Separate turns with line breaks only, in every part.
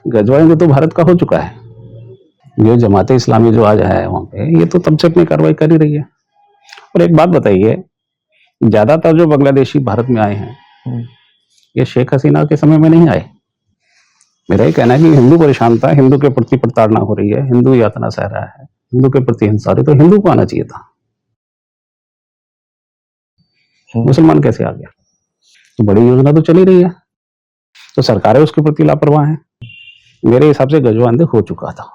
गजवाई में तो भारत का हो चुका है। जो जमाते इस्लामी जो आज है वहां पे, ये तो तब से अपनी कार्रवाई कर ही रही है। और एक बात बताइए, ज्यादातर जो बांग्लादेशी भारत में आए हैं ये शेख हसीना के समय में नहीं आए। मेरा ये कहना है कि हिंदू परेशान था, हिंदू के प्रति प्रताड़ना हो रही है, हिंदू यातना सह रहा है, हिंदू के प्रति हिंसा हो रही, तो हिंदू को आना चाहिए था, मुसलमान कैसे आ गया? तो बड़ी योजना तो चली रही है, तो सरकारें उसके प्रति लापरवाह हैं। मेरे हिसाब से गजवांदे हो चुका था,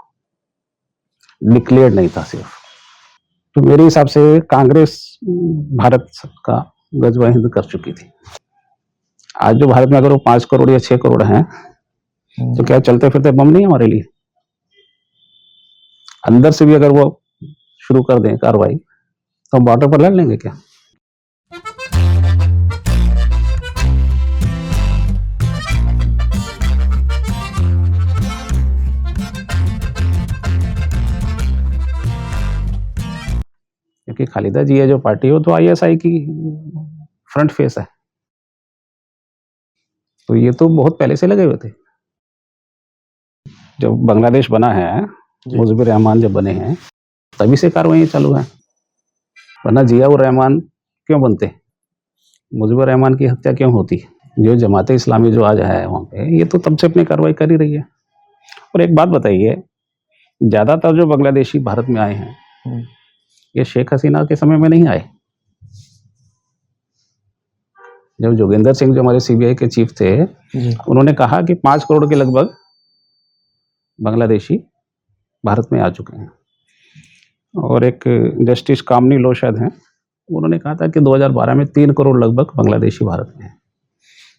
डिक्लेयर्ड नहीं था सिर्फ। तो मेरे हिसाब से कांग्रेस भारत का गजवा हिंद कर चुकी थी। आज जो भारत में अगर वो 5 करोड़ या 6 करोड़ हैं, तो क्या चलते फिरते बम नहीं है हमारे लिए? अंदर से भी अगर वो शुरू कर दें कार्रवाई, तो हम बॉर्डर पर लड़ लेंगे क्या? क्योंकि खालिदा जी है जो पार्टी, हो तो आईएसआई की फ्रंट फेस है, तो ये तो बहुत पहले से लगे हुए थे। जब बांग्लादेश बना है, मुजीबुर रहमान जब बने हैं, तभी से कार्रवाई चालू है। वरना जियाउर रहमान क्यों बनते, मुजीबुर रहमान की हत्या क्यों होती? जो जमाते इस्लामी जो आज है वहां पे, ये तो तब से अपनी कार्रवाई कर ही रही है। और एक बात बताइए, ज्यादातर जो बांग्लादेशी भारत में आए हैं ये शेख हसीना के समय में नहीं आए। जब जोगेंद्र सिंह जो हमारे सीबीआई के चीफ थे, उन्होंने कहा कि 5 करोड़ के लगभग बांग्लादेशी भारत में आ चुके हैं। और एक जस्टिस कामनी लो शायद हैं, उन्होंने कहा था कि 2012 में 3 करोड़ लगभग बांग्लादेशी भारत में हैं।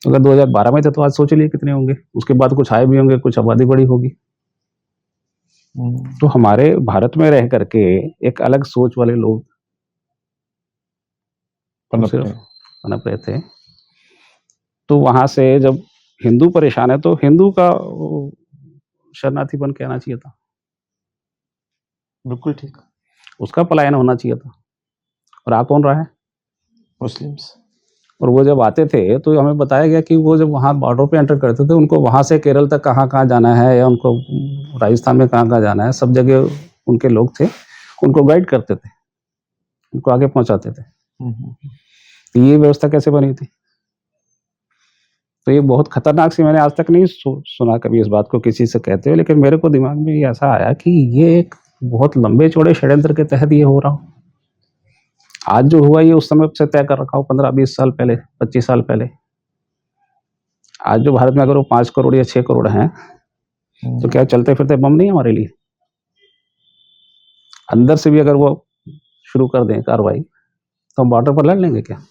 अगर 2012 में थे तो आज सोच लिए कितने होंगे। उसके बाद कुछ आए भी होंगे, कुछ आबादी बड़ी होगी। तो हमारे भारत में रह करके एक अलग सोच वाले लोग पनप रहे थे। तो वहां से जब हिंदू परेशान है, तो हिंदू का शरणार्थी बन के आना चाहिए था।
बिल्कुल ठीक,
उसका पलायन होना चाहिए था। और आ कौन रहा है?
मुस्लिम्स।
और वो जब आते थे तो हमें बताया गया कि वो जब वहाँ बॉर्डर पे एंटर करते थे, उनको वहाँ से केरल तक कहाँ कहाँ जाना है, या उनको राजस्थान में कहाँ कहाँ जाना है, सब जगह उनके लोग थे, उनको गाइड करते थे, उनको आगे पहुँचाते थे। तो ये व्यवस्था कैसे बनी थी? तो ये बहुत खतरनाक सी, मैंने आज तक नहीं सुना कभी इस बात को किसी से कहते हुए, लेकिन मेरे को दिमाग में ये ऐसा आया कि ये एक बहुत लंबे चौड़े षड्यंत्र के तहत ये हो रहा हो। आज जो हुआ ये उस समय से तय कर रखा हो, 15-20 साल पहले, 25 साल पहले। आज जो भारत में अगर वो 5 करोड़ या 6 करोड़ हैं, तो क्या चलते फिरते बम नहीं है हमारे लिए? अंदर से भी अगर वो शुरू कर दें कार्रवाई, तो हम बॉर्डर पर लड़ लेंगे क्या?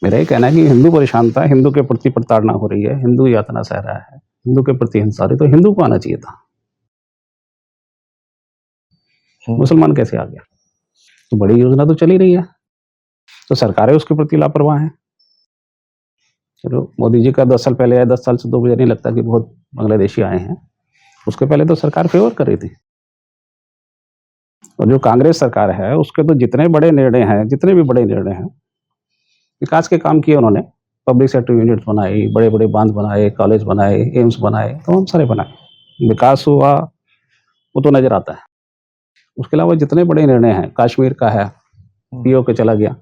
मेरा ये कहना है कि हिंदू परेशान था, हिंदू के प्रति प्रताड़ना हो रही है, हिंदू यातना सह रहा है, हिंदू के प्रति हिंसा हो रही, तो हिंदू को आना चाहिए था, मुसलमान कैसे आ गया? तो बड़ी योजना तो चली रही है, तो सरकारें उसके प्रति लापरवाह हैं। चलो मोदी जी का 10 साल पहले या 10 साल से तो मुझे नहीं लगता कि बहुत बांग्लादेशी आए हैं। उसके पहले तो सरकार फेवर कर रही थी। और जो कांग्रेस सरकार है उसके तो जितने भी बड़े निर्णय हैं, विकास के काम किए उन्होंने। पब्लिक सेक्टर यूनिट बनाई, बड़े बड़े बांध बनाए, कॉलेज बनाए, एम्स बनाए, तमाम सारे बनाए, विकास हुआ, वो तो नजर आता है। उसके अलावा जितने बड़े निर्णय हैं, कश्मीर का है, पीओ के चला गया,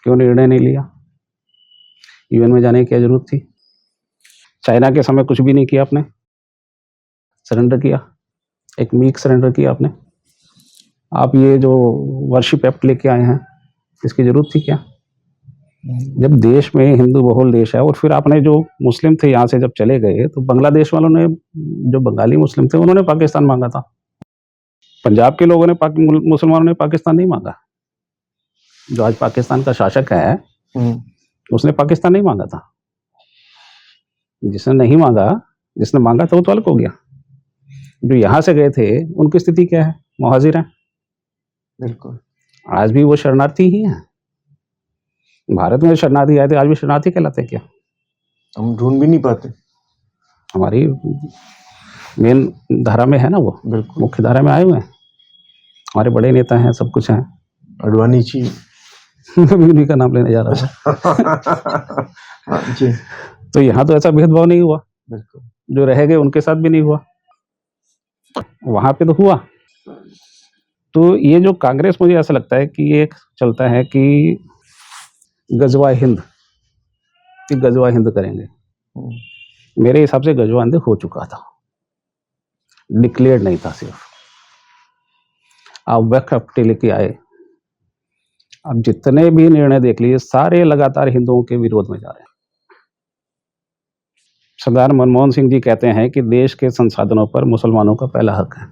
क्यों निर्णय नहीं लिया? यूएन में जाने की क्या जरूरत थी? चाइना के समय कुछ भी नहीं किया आपने, सरेंडर किया, एक मीक सरेंडर किया आपने। आप ये जो वर्शिप एक्ट लेके आए हैं, इसकी जरूरत थी क्या? जब देश में हिंदू बहुल देश है, और फिर आपने जो मुस्लिम थे यहाँ से जब चले गए, तो बांग्लादेश वालों ने, जो बंगाली मुस्लिम थे, उन्होंने पाकिस्तान मांगा था। पंजाब के लोगों ने, मुसलमानों ने पाकिस्तान नहीं मांगा। जो आज पाकिस्तान का शासक है, उसने पाकिस्तान नहीं मांगा था। जिसने नहीं मांगा, जिसने मांगा था वो तो अलग हो गया। जो यहाँ से गए थे उनकी स्थिति क्या है? मुहाजिर हैं।
बिल्कुल,
आज भी वो शरणार्थी ही हैं। भारत में शरणार्थी आए थे, आज भी शरणार्थी कहलाते हैं क्या?
हम ढूंढ भी नहीं पाते।
हमारी मेन धारा में है ना वो,
बिल्कुल,
मुख्य धारा में आए हुए हैं, हमारे बड़े नेता हैं, सब कुछ हैं।
अडवाणी जी
मैं भी उन्हीं का नाम लेने जा रहा था।
जी,
तो यहाँ तो ऐसा भेदभाव नहीं हुआ,
बिल्कुल।
जो रह गए उनके साथ भी नहीं हुआ, वहां पे तो हुआ। तो ये जो कांग्रेस, मुझे ऐसा लगता है कि ये एक चलता है कि गजवा हिंद, कि गजवा हिंद करेंगे।
हम्म,
मेरे हिसाब से गजवा हिंद हो चुका था, डिक्लेयर्ड नहीं था सिर्फ। आप वक्फ लेके आए, अब जितने भी निर्णय देख लीजिए सारे लगातार हिंदुओं के विरोध में जा रहे हैं। सरदार मनमोहन सिंह जी कहते हैं कि देश के संसाधनों पर मुसलमानों का पहला हक है।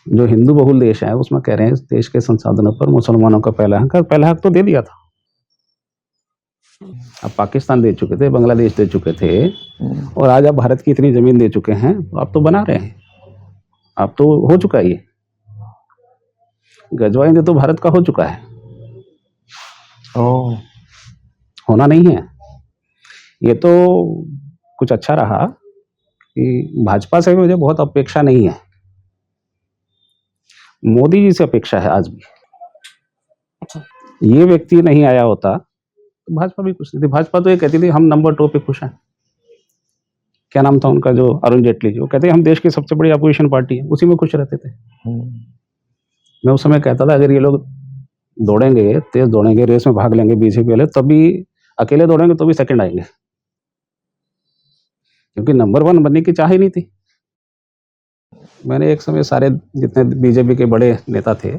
जो हिंदू बहुल देश है उसमें कह रहे हैं इस देश के संसाधनों पर मुसलमानों का पहला हक है। पहला हक तो दे दिया था, अब पाकिस्तान दे चुके थे, बांग्लादेश दे चुके थे, और आज आप भारत की इतनी जमीन दे चुके हैं, तो आप तो बना रहे हैं, अब तो हो चुका है। ये गजवा हिंद तो भारत का हो चुका है,
ओह,
होना नहीं है। ये तो कुछ अच्छा रहा कि भाजपा से मुझे बहुत अपेक्षा नहीं है, मोदी जी से अपेक्षा है आज भी। ये व्यक्ति नहीं आया होता तो भाजपा भी खुश नहीं थी। भाजपा तो ये कहती थी हम नंबर 2 पे खुश हैं। क्या नाम था उनका, जो अरुण जेटली जी, वो कहते हैं हम देश की सबसे बड़ी अपोजिशन पार्टी है, उसी में खुश रहते थे। मैं उस समय कहता था अगर ये लोग दौड़ेंगे, तेज दौड़ेंगे, रेस में भाग लेंगे बीजेपी वाले, तभी अकेले दौड़ेंगे तो भी सेकंड आएंगे, क्योंकि नंबर 1 बनने की चाह ही नहीं थी। मैंने एक समय सारे जितने बीजेपी के बड़े नेता थे,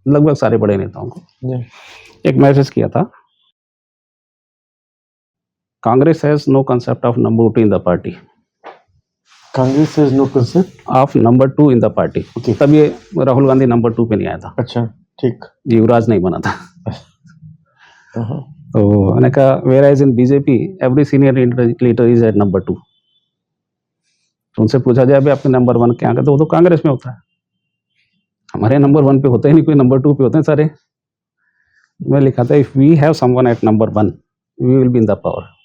लगभग सारे बड़े नेताओं को एक मैसेज किया था, Congress has no concept of number 2 in the party,
Congress has no concept
of number 2 in the party.
Okay.
तब ये राहुल गांधी नंबर 2 पे नहीं आया था,
अच्छा, ठीक।
युवराज नहीं बना था।
हाँ,
तो मैंने कहा whereas in BJP every senior leader is at number 2। तो उनसे पूछा जाए अभी आपके नंबर 1 क्या, कहते वो तो कांग्रेस में होता है, हमारे नंबर 1 पे होते ही नहीं, कोई नंबर 2 पे होते हैं सारे। मैं लिखा था if we have someone at number 1 we will be in the power.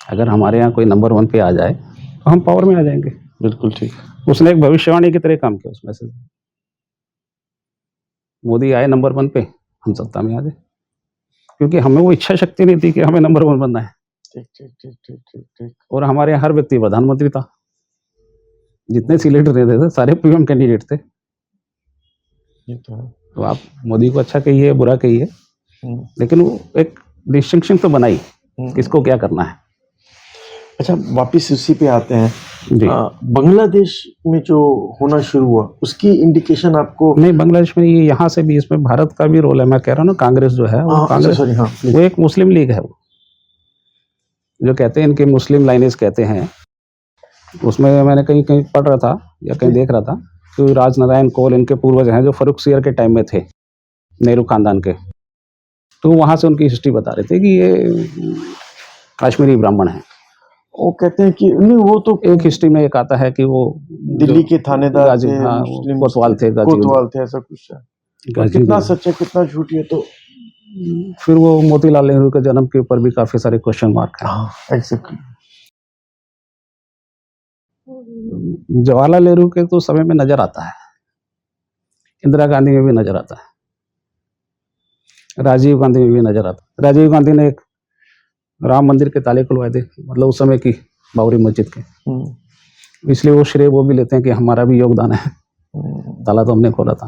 अगर हमारे यहाँ कोई नंबर 1 पे आ जाए तो हम पावर में आ जाएंगे।
बिल्कुल ठीक।
उसने एक भविष्यवाणी की तरह काम किया उस मैसेज में। मोदी आए नंबर 1 पे, हम सत्ता में आ गए, क्योंकि हमें वो इच्छा शक्ति नहीं थी कि हमें नंबर 1 बनना है।
ठीक ठीक ठीक ठीक ठीक ठीक।
और हमारे यहाँ हर व्यक्ति प्रधानमंत्री था, जितने सीलेक्ट रहते थे सारे पीएम कैंडिडेट थे।
ये तो है।
तो आप मोदी को अच्छा कहिए बुरा कहिए, लेकिन वो एक डिस्टिंक्शन तो बनाई किसको क्या करना है।
अच्छा, वापिस उसी पे आते हैं
जी।
बांग्लादेश में जो होना शुरू हुआ उसकी इंडिकेशन आपको?
नहीं, बांग्लादेश में ये यहाँ से भी, इसमें भारत का भी रोल है। मैं कह रहा हूँ ना, कांग्रेस जो है वो कांग्रेस,
सॉरी, हाँ,
वो एक मुस्लिम लीग है। वो जो कहते हैं इनके मुस्लिम लाइनेज कहते हैं, उसमें मैंने कहीं कहीं पढ़ रहा था या कहीं देख रहा था कि राजनारायण कौल इनके पूर्वज हैं जो फर्रुखसियर के टाइम में थे, नेहरू खानदान के। तो वहां से उनकी हिस्ट्री बता रहे थे कि ये कश्मीरी ब्राह्मण है।
वो कहते हैं कि नहीं, वो तो
एक हिस्ट्री में एक आता है कि वो
दिल्ली के थानेदार
गाजी,
थे,
हाँ,
मुस्लिम
कोतवाल थे,
कोतवाल थे, ऐसा कुछ है।
गाजी
कितना सच है कितना झूठ है, तो
फिर वो मोतीलाल नेहरू के जन्म के ऊपर भी काफी सारे क्वेश्चन मार्क हैं।
हाँ, एग्जैक्टली।
जवाहरलाल नेहरू के तो समय में नजर आता है, इंदिरा गांधी में भी नजर आता है, राजीव गांधी में भी नजर आता है। राजीव गांधी ने एक राम मंदिर के ताले खुलवाए थे, मतलब उस समय की बाबरी मस्जिद के, इसलिए वो श्रेय वो भी लेते हैं कि हमारा भी योगदान है, ताला तो हमने खोला था।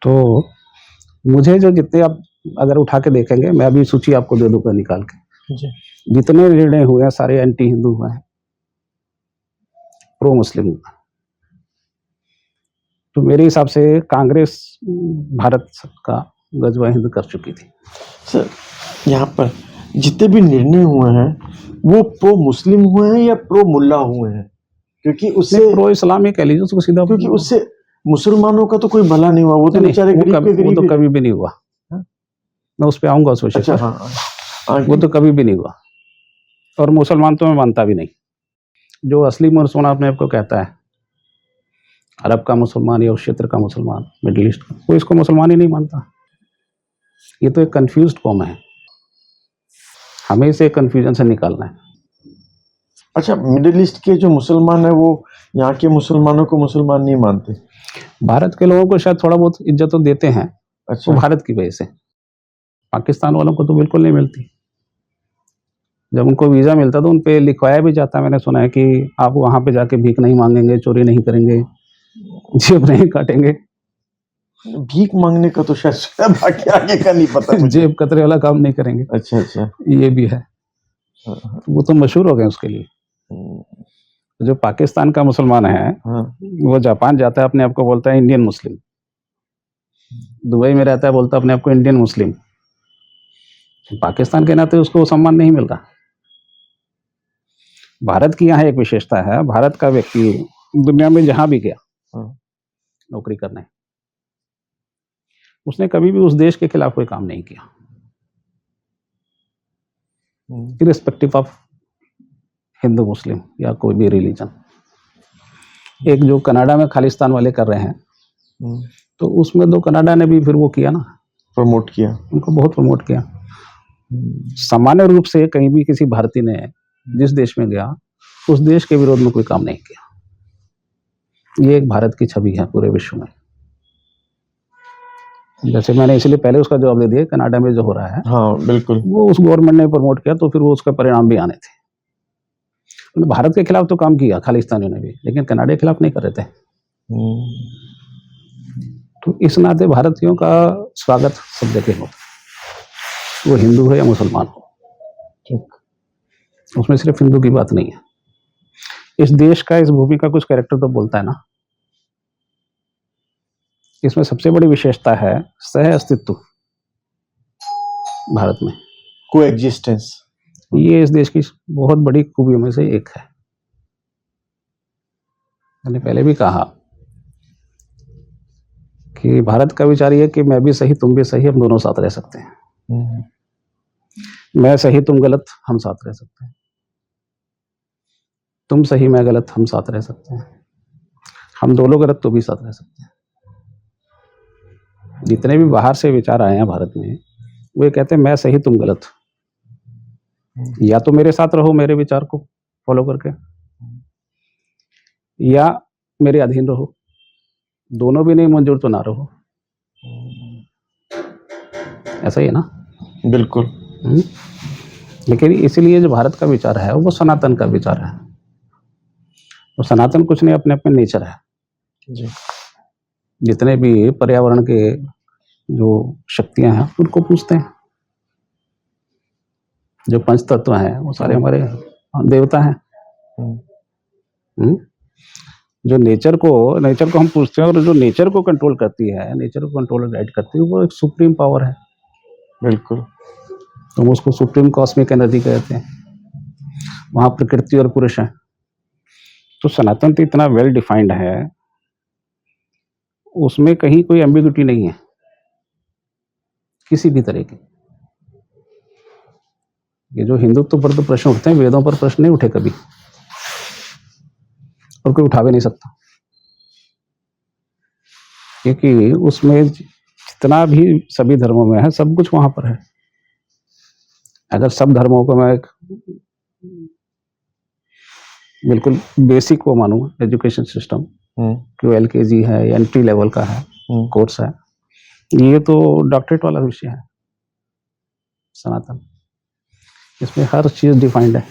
तो मुझे जो जितने आप अगर उठा के देखेंगे, मैं अभी सूची आपको दे दूंगा निकाल के, जितने निर्णय हुए हैं सारे एंटी हिंदू हुए हैं, प्रो मुस्लिम हुए। तो मेरे हिसाब से कांग्रेस भारत का गजवा हिंद कर चुकी थी।
सर, यहाँ पर जितने भी निर्णय हुए हैं वो प्रो मुस्लिम हुए हैं या प्रो मुल्ला हुए हैं? क्योंकि उससे
प्रो इस्लामी कह लीजिए उसको सीधा,
क्योंकि उससे मुसलमानों का तो कोई भला नहीं हुआ, वो तो बेचारे गरीब के गरीब,
वो तो कभी भी नहीं हुआ। मैं उस पे आऊंगा उस विषय पर।
हाँ,
वो तो कभी भी नहीं हुआ, और मुसलमान तो मैं मानता भी नहीं। जो असली मुसलमान अपने आप को कहता है, अरब का मुसलमान या उस क्षेत्र का मुसलमान, मिडिल ईस्ट का, वो इसको मुसलमान ही नहीं मानता। ये तो एक कंफ्यूज्ड कौम है, हमें इसे कंफ्यूजन से निकालना है।
अच्छा, मिडिल ईस्ट के जो मुसलमान है वो यहाँ के मुसलमानों को मुसलमान नहीं मानते?
भारत के लोगों को शायद थोड़ा बहुत इज्जत तो देते हैं,
अच्छा,
वो भारत की वजह से। पाकिस्तान वालों को तो बिल्कुल नहीं मिलती। जब उनको वीज़ा मिलता तो उन पे लिखवाया भी जाता, मैंने सुना है कि आप वहाँ पे जाके भीख नहीं मांगेंगे, चोरी नहीं करेंगे, जेब नहीं काटेंगे।
भीख मांगने का तो शायद बाकी आगे का नहीं पता मुझे।
जेब कतरे वाला काम नहीं करेंगे,
अच्छा अच्छा।
ये भी है।
हाँ, हाँ,
वो तो मशहूर हो गए उसके लिए। जो पाकिस्तान का मुसलमान है
हाँ,
वो जापान जाता है, अपने आप को बोलता है इंडियन मुस्लिम। दुबई में रहता है, बोलता है अपने आप को इंडियन मुस्लिम। पाकिस्तान के नाते उसको वो सम्मान नहीं मिल रहा। भारत की यहाँ एक विशेषता है, भारत का व्यक्ति दुनिया में जहां भी गया
हाँ,
नौकरी करने, उसने कभी भी उस देश के खिलाफ कोई काम नहीं किया, इरिस्पेक्टिव ऑफ हिंदू मुस्लिम या कोई भी रिलीजन। एक जो कनाडा में खालिस्तान वाले कर रहे हैं, तो उसमें तो कनाडा ने भी फिर वो किया ना,
प्रमोट किया,
उनको बहुत प्रमोट किया। सामान्य रूप से कहीं भी किसी भारतीय ने जिस देश में गया उस देश के विरोध में कोई काम नहीं किया। ये एक भारत की छवि है पूरे विश्व में। जैसे मैंने इसलिए पहले उसका जवाब दे दिया, कनाडा में जो हो रहा है
हाँ बिल्कुल,
वो उस गवर्नमेंट ने प्रमोट किया, तो फिर वो उसका परिणाम भी आने थे। उन्होंने भारत के खिलाफ तो काम किया खालिस्तानियों ने भी, लेकिन कनाडा के खिलाफ नहीं कर रहे थे। तो इस नाते भारतीयों का स्वागत सब जगह होता है, वो हिंदू हो या मुसलमान हो। उसमें सिर्फ हिंदू की बात नहीं है। इस देश का, इस भूमि का कुछ कैरेक्टर तो बोलता है ना। इसमें सबसे बड़ी विशेषता है सह अस्तित्व भारत में,
कोएग्जिस्टेंस।
ये इस देश की बहुत बड़ी खूबियों में से एक है। मैंने पहले भी कहा कि भारत का विचार ये कि मैं भी सही तुम भी सही, हम दोनों साथ रह सकते हैं। मैं सही तुम गलत, हम साथ रह सकते हैं। तुम सही मैं गलत, हम साथ रह सकते हैं। हम दोनों गलत तो भी साथ रह सकते हैं। जितने भी बाहर से विचार आए हैं भारत में, वो कहते हैं मैं सही तुम गलत, या तो मेरे साथ रहो मेरे विचार को फॉलो करके, या मेरे अधीन रहो। दोनों भी नहीं मंजूर तो ना रहो। ऐसा ही है ना?
बिल्कुल।
लेकिन इसीलिए जो भारत का विचार है वो सनातन का विचार है। तो सनातन कुछ नहीं, अपने अपने नेचर है
जी।
जितने भी पर्यावरण के जो शक्तियां हैं उनको पूछते हैं। जो पंच तत्व हैं वो सारे हमारे देवता हैं। जो नेचर को हम पूछते हैं, और जो नेचर को कंट्रोल करती है, नेचर को कंट्रोल गाइड करती है, वो एक सुप्रीम पावर है।
बिल्कुल।
तो हम उसको सुप्रीम कॉस्मिक एनर्जी कहते हैं। वहां प्रकृति और पुरुष है। तो सनातन तो इतना वेल डिफाइंड है, उसमें कहीं कोई एम्बिग्यूटी नहीं है किसी भी तरह की। ये जो हिंदुत्व पर तो प्रश्न उठते हैं, वेदों पर प्रश्न नहीं उठे कभी, और कोई उठा भी नहीं सकता, क्योंकि उसमें जितना भी सभी धर्मों में है सब कुछ वहां पर है। अगर सब धर्मों को मैं एक बिल्कुल बेसिक को मानूं, एजुकेशन सिस्टम जो LKG है या एंट्री लेवल का है कोर्स है, ये तो डॉक्टरेट वाला विषय है सनातन। इसमें हर चीज डिफाइंड है।